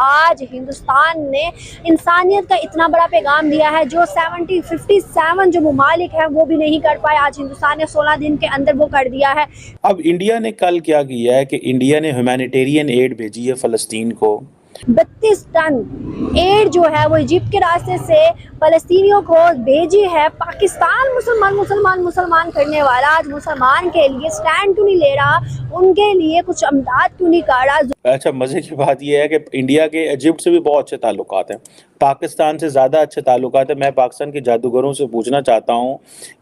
आज हिंदुस्तान ने इंसानियत का इतना बड़ा पैगाम दिया है जो 57 जो ममालिक हैं वो भी नहीं कर पाए। आज हिंदुस्तान ने 16 दिन के अंदर वो कर दिया है। अब इंडिया ने कल क्या किया है कि इंडिया ने ह्यूमैनिटेरियन एड भेजी है फ़लस्तीन को। 32 टन एड जो है वो इजिप्ट के रास्ते से फ़लस्तीनियों को भेजी है। पाकिस्तान मुसलमान करने वाला आज मुसलमान के लिए स्टैंड क्यों नहीं ले रहा, उनके लिए कुछ अमदाद क्यों नहीं कर रहा। अच्छा, मज़े की बात यह है कि इंडिया के इजिप्ट से भी बहुत अच्छे ताल्लुकात हैं, पाकिस्तान से ज़्यादा अच्छे ताल्लुकात हैं। मैं पाकिस्तान के जादूगरों से पूछना चाहता हूं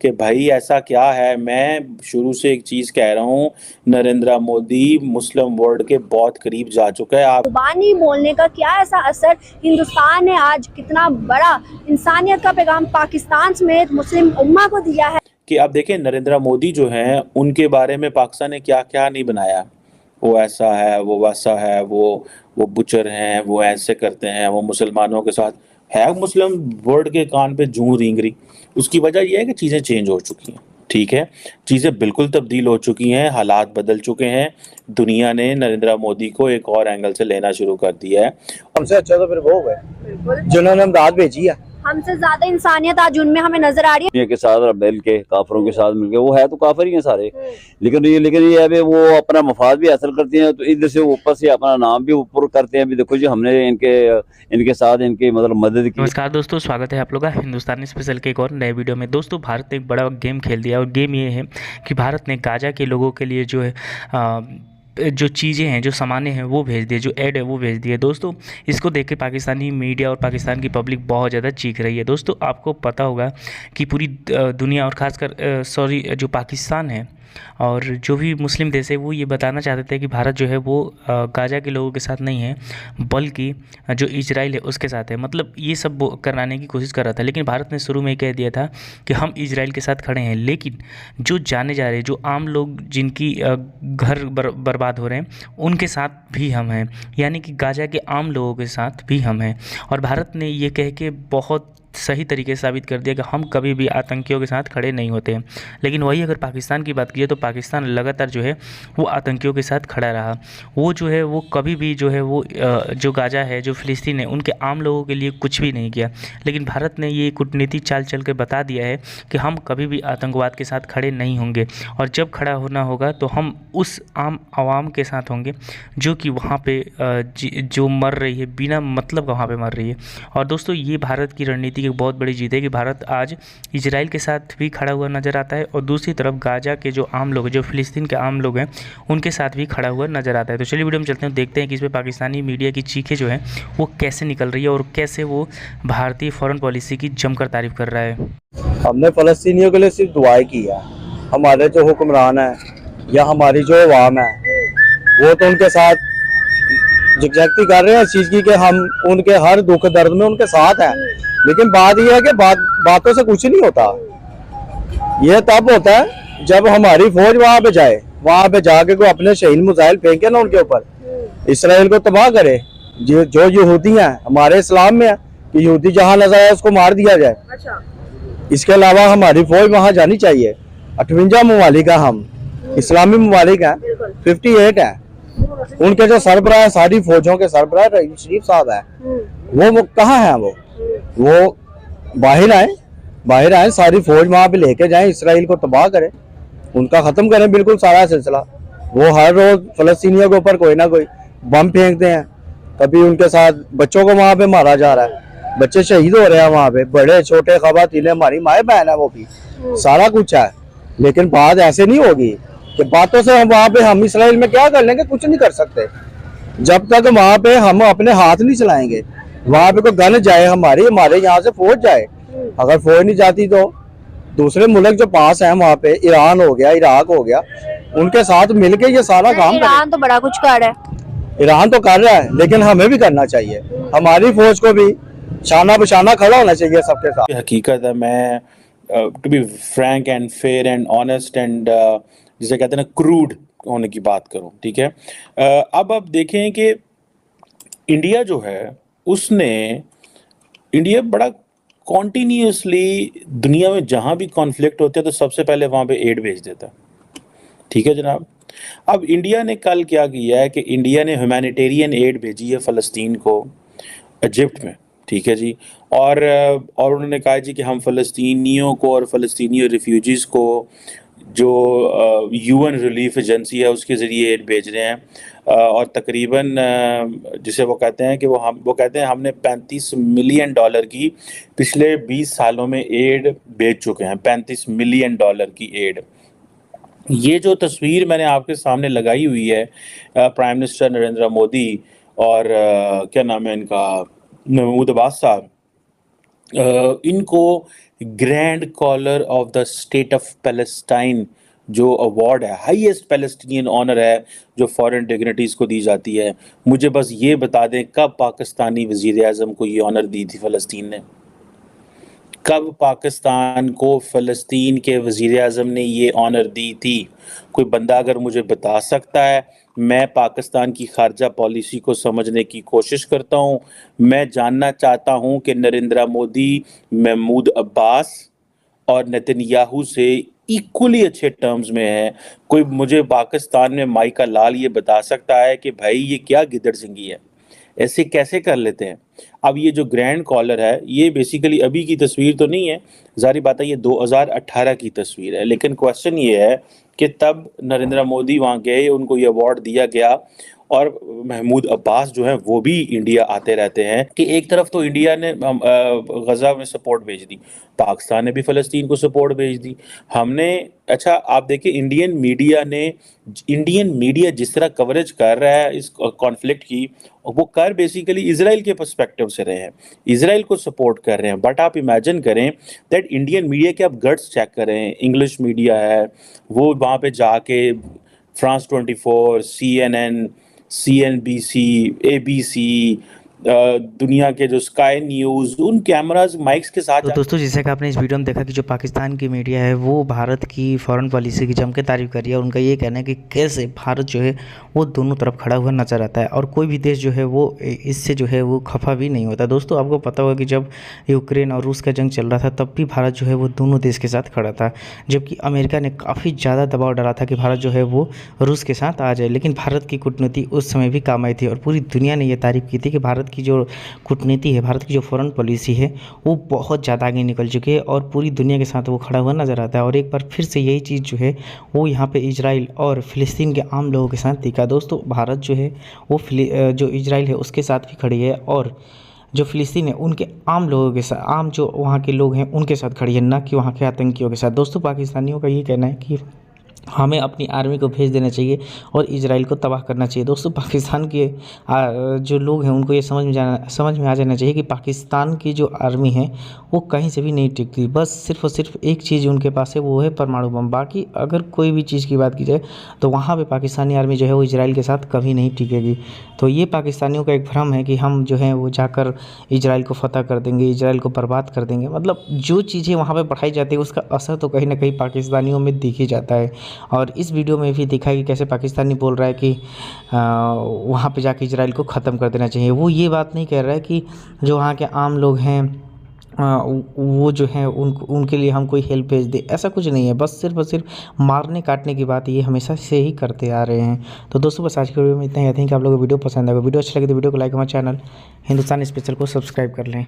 कि भाई ऐसा क्या है। मैं शुरू से एक चीज़ कह रहा हूं, नरेंद्र मोदी मुस्लिम वर्ल्ड के बहुत करीब जा चुका है। आप जुबानी बोलने का क्या ऐसा असर, हिंदुस्तान ने आज कितना बड़ा इंसानियत का पैगाम पाकिस्तान समेत मुस्लिम उम्मा को दिया है कि आप देखें नरेंद्र मोदी जो हैं उनके बारे में पाकिस्तान ने क्या क्या नहीं बनाया। वो ऐसा है, वो वैसा है, वो बुचर हैं, वो ऐसे करते हैं, वो मुसलमानों के साथ है। मुस्लिम वर्ल्ड के कान पे जूं रेंग रही। उसकी वजह यह है कि चीज़ें चेंज हो चुकी हैं। ठीक है, चीज़ें बिल्कुल तब्दील हो चुकी हैं, हालात बदल चुके हैं। दुनिया ने नरेंद्र मोदी को एक और एंगल से लेना शुरू कर दिया है। हमसे अच्छा तो फिर वो है जिन्होंने इमदाद भेजी है। हमसे ज्यादा इंसानियत आज उनमें हमें नजर आ रही है। दुनिया के साथ मिल के काफरों के साथ मिलके, वो है तो काफिर ही हैं सारे, लेकिन ये है वो अपना मफाद भी हासिल करते हैं, तो इधर से ऊपर से अपना नाम भी ऊपर करते हैं। अभी देखो जी, हमने इनके साथ इनकी मतलब मदद की। नमस्कार दोस्तों, स्वागत है आप लोग का हिंदुस्तानी स्पेशल के एक और नए वीडियो में। दोस्तों, भारत ने एक बड़ा गेम खेल दिया और गेम ये है कि भारत ने गाजा के लोगों के लिए जो है जो चीज़ें हैं, जो सामानें हैं वो भेज दिए, जो ऐड है वो भेज दिए। दोस्तों, इसको देख के पाकिस्तानी मीडिया और पाकिस्तान की पब्लिक बहुत ज़्यादा चीख रही है। दोस्तों, आपको पता होगा कि पूरी दुनिया और ख़ासकर जो पाकिस्तान है और जो भी मुस्लिम देश है वो ये बताना चाहते थे कि भारत जो है वो गाजा के लोगों के साथ नहीं है, बल्कि जो इजराइल है उसके साथ है। मतलब ये सब कराने की कोशिश कर रहा था, लेकिन भारत ने शुरू में कह दिया था कि हम इजराइल के साथ खड़े हैं। लेकिन जो जाने जा रहे, जो आम लोग जिनकी घर बर्बाद हो रहे हैं, उनके साथ भी हम हैं, यानी कि गाजा के आम लोगों के साथ भी हम हैं। और भारत ने ये कह के बहुत सही तरीके से साबित कर दिया कि हम कभी भी आतंकियों के साथ खड़े नहीं होते हैं। लेकिन वही अगर पाकिस्तान की बात की तो पाकिस्तान लगातार जो है वो आतंकियों के साथ खड़ा रहा। वो जो है वो कभी भी जो है वो जो गाजा है, जो फ़िलिस्तीन है, उनके आम लोगों के लिए कुछ भी नहीं किया। लेकिन भारत ने ये कूटनीति चाल चल के बता दिया है कि हम कभी भी आतंकवाद के साथ खड़े नहीं होंगे, और जब खड़ा होना होगा तो हम उस आम आवाम के साथ होंगे जो कि वहाँ पे जो मर रही है, बिना मतलब का वहाँ पे मर रही है। और दोस्तों, ये भारत की रणनीति की बहुत बड़ी जीत है कि भारत आज इजराइल के साथ भी खड़ा हुआ नज़र आता है और दूसरी तरफ गाजा के जो आम लोग हैं, जो फ़िलिस्तीन के आम लोग हैं, उनके साथ भी खड़ा हुआ नज़र आता है। तो चलिए वीडियो में चलते हैं, देखते हैं कि इसमें पाकिस्तानी मीडिया की चीखें जो हैं वो कैसे निकल रही है और कैसे वो भारतीय फॉरेन पॉलिसी की जमकर तारीफ कर रहा है। हमने फ़लस्तीनियों के लिए सिर्फ दुआएं की है। हमारे जो हुक्मरान है या हमारी जो अवाम है वो तो उनके साथ यकजहती कर रहे हैं इस चीज़ की कि हम उनके हर दुख दर्द में उनके साथ हैं। लेकिन बात यह है कि बातों से कुछ नहीं होता। यह तब होता है जब हमारी फौज वहां पे जाए, वहां पे जाके कोई अपने शहीद मिसाइल फेंके ना उनके ऊपर, इसराइल को तबाह करे। जो यहूदी हैं, हमारे इस्लाम में है कि यहूदी जहां नजर आए उसको मार दिया जाए। अच्छा। इसके अलावा हमारी फौज वहां जानी चाहिए। 58 ममालिक है, हम इस्लामी ममालिक हैं, 58 है। उनके जो सरबराह है, सारी फौजों के सरबराह रईस शरीफ साहब है, वो कहाँ है? वो बाहर आए, सारी फौज वहां पे लेके जाएं, इसराइल को तबाह करें, उनका खत्म करें बिल्कुल सारा सिलसिला। वो हर रोज फलस्तीनियों के ऊपर कोई ना कोई बम फेंकते हैं। कभी उनके साथ बच्चों को वहां पे मारा जा रहा है, बच्चे शहीद हो रहे हैं वहां पे, बड़े छोटे खवातीन, हमारी माए बहन है, वो भी सारा कुछ है। लेकिन बात ऐसे नहीं होगी कि बातों से हम वहां पे हम इसराइल में क्या कर लेंगे, कुछ नहीं कर सकते जब तक वहां पे हम अपने हाथ नहीं चलाएंगे। वहां पे कोई गन जाए, हमारे यहाँ से फौज जाए, अगर फौज नहीं जाती तो दूसरे मुल्क जो पास है वहां पे, ईरान हो गया, इराक हो गया, उनके साथ मिलके ये सारा काम ईरान तो बड़ा कुछ कर रहा है, ईरान तो कर रहा है, लेकिन हमें भी करना चाहिए। हमारी फौज को भी शाना बशाना खड़ा होना चाहिए सबके साथ। हकीकत है, मैं to be frank and fair and honest and जिसे कहते हैं ना क्रूड होने की बात करूं, ठीक है। अब आप देखें कि इंडिया जो है इंडिया बड़ा कॉन्टीन्यूसली दुनिया में जहां भी कॉन्फ्लिक्ट होते हैं तो सबसे पहले वहां पे एड भेज देता है। ठीक है जनाब, अब इंडिया ने कल क्या किया है कि इंडिया ने ह्यूमैनिटेरियन एड भेजी है फ़लस्तीन को, इजिप्ट में, ठीक है जी। और उन्होंने कहा जी कि हम फ़लस्तीनियों को और फ़लस्तीनी रिफ्यूजीज़ को जो यूएन रिलीफ एजेंसी है उसके ज़रिए एड भेज रहे हैं। और तकरीबन जिसे वो कहते हैं कि वो कहते हैं हमने $35 मिलियन की पिछले 20 सालों में एड भेज चुके हैं, $35 मिलियन की एड। ये जो तस्वीर मैंने आपके सामने लगाई हुई है प्राइम मिनिस्टर नरेंद्र मोदी और क्या नाम है इनका, महमूद अब्बास साहब, इनको grand collar of the state of Palestine जो अवार्ड है, हाईएस्ट पैलेस्टीनियन ऑनर है जो फॉरेन डिग्निटीज़ को दी जाती है, मुझे बस ये बता दें कब पाकिस्तानी वज़ीर आज़म को ये ऑनर दी थी फ़लस्तीन ने? कब पाकिस्तान को फ़लस्तीन के वज़ीर आज़म ने ये ऑनर दी थी? कोई बंदा अगर मुझे बता सकता है, मैं पाकिस्तान की ख़ारजा पॉलिसी को समझने की कोशिश करता हूँ। मैं जानना चाहता हूँ कि नरेंद्र मोदी, महमूद अब्बास और नेतन्याहू से इक्वली अच्छे टर्म्स में है। कोई मुझे पाकिस्तान में माइका लाल ये बता सकता है कि भाई ये क्या गिदड़ सिंगी है, ऐसे कैसे कर लेते हैं? अब ये जो ग्रैंड कॉलर है ये बेसिकली अभी की तस्वीर तो नहीं है, ज़ाहिर बात है ये 2018 की तस्वीर है, लेकिन क्वेश्चन ये है कि तब नरेंद्र मोदी वहाँ गए, उनको ये अवार्ड दिया गया और महमूद अब्बास जो हैं वो भी इंडिया आते रहते हैं कि एक तरफ तो इंडिया ने गज़ा में सपोर्ट भेज दी, पाकिस्तान ने भी फ़लस्तीन को सपोर्ट भेज दी। हमने अच्छा आप देखिए इंडियन मीडिया जिस तरह कवरेज कर रहा है इस कॉन्फ्लिक्ट की, वो कर बेसिकली इजराइल के पर्सपेक्टिव से रहे हैं, इजराइल को सपोर्ट कर रहे हैं। बट आप इमेजिन करें दैट इंडियन मीडिया के आप गट्स चेक करें, इंग्लिश मीडिया है वो वहाँ पे जाके फ्रांस 24, CNN, CNBC, ABC, दुनिया के जो स्काई न्यूज़, उन कैमराज माइक्स के साथ तो दोस्तों जैसे कि आपने इस वीडियो में देखा कि जो पाकिस्तान की मीडिया है वो भारत की फॉरेन पॉलिसी की जम के तारीफ कर रही है और उनका ये कहना है कि कैसे भारत जो है वो दोनों तरफ खड़ा हुआ नजर आता है और कोई भी देश जो है वो इससे जो है वो खफा भी नहीं होता। दोस्तों आपको पता होगा कि जब यूक्रेन और रूस का जंग चल रहा था तब भी भारत जो है वो दोनों देश के साथ खड़ा था, जबकि अमेरिका ने काफ़ी ज़्यादा दबाव डाला था कि भारत जो है वो रूस के साथ आ जाए, लेकिन भारत की कूटनीति उस समय भी काम आई थी और पूरी दुनिया ने ये तारीफ़ की थी कि भारत की जो कूटनीति है, भारत की जो फॉरेन पॉलिसी है वो बहुत ज़्यादा आगे निकल चुकी है और पूरी दुनिया के साथ वो खड़ा हुआ नज़र आता है। और एक बार फिर से यही चीज़ जो है वो यहाँ पे इजराइल और फ़िलिस्तीन के आम लोगों के साथ दिखा। दोस्तों भारत जो है वो जो इजराइल है उसके साथ भी खड़ी है और जो फ़िलिस्तीन है उनके आम लोगों के साथ, आम जो वहाँ के लोग हैं उनके साथ खड़ी है, ना कि वहाँ के आतंकियों के साथ। दोस्तों पाकिस्तानियों का ये कहना है कि हमें अपनी आर्मी को भेज देना चाहिए और इजराइल को तबाह करना चाहिए। दोस्तों पाकिस्तान के जो लोग हैं उनको ये समझ में आ जाना चाहिए कि पाकिस्तान की जो आर्मी है वो कहीं से भी नहीं टिकती, बस सिर्फ और सिर्फ एक चीज़ उनके पास है वो है परमाणु बम। बाकी अगर कोई भी चीज़ की बात की जाए तो वहाँ पे पाकिस्तानी आर्मी जो है वो इजराइल के साथ कभी नहीं टिकेगी। तो ये पाकिस्तानियों का एक भ्रम है कि हम जो है वो जाकर इजराइल को फतह कर देंगे, इजराइल को बर्बाद कर देंगे। मतलब जो चीज़ें वहाँ पर बढ़ाई जाती है उसका असर तो कहीं ना कहीं पाकिस्तानियों में दिख ही जाता है। और इस वीडियो में भी देखा कि कैसे पाकिस्तानी बोल रहा है कि वहाँ पे जाके इजराइल को ख़त्म कर देना चाहिए। वो ये बात नहीं कह रहा है कि जो वहाँ के आम लोग हैं वो जो है उनके लिए हम कोई हेल्प भेज दे, ऐसा कुछ नहीं है। बस सिर्फ और सिर्फ मारने काटने की बात ये हमेशा से ही करते आ रहे हैं। तो दोस्तों बस आज की वीडियो में इतना ही। आई थिंक आप लोगों को वीडियो पसंद आएगा। वीडियो अच्छा लगे तो वीडियो को लाइक, हमारे चैनल हिंदुस्तान स्पेशल को सब्सक्राइब कर लें।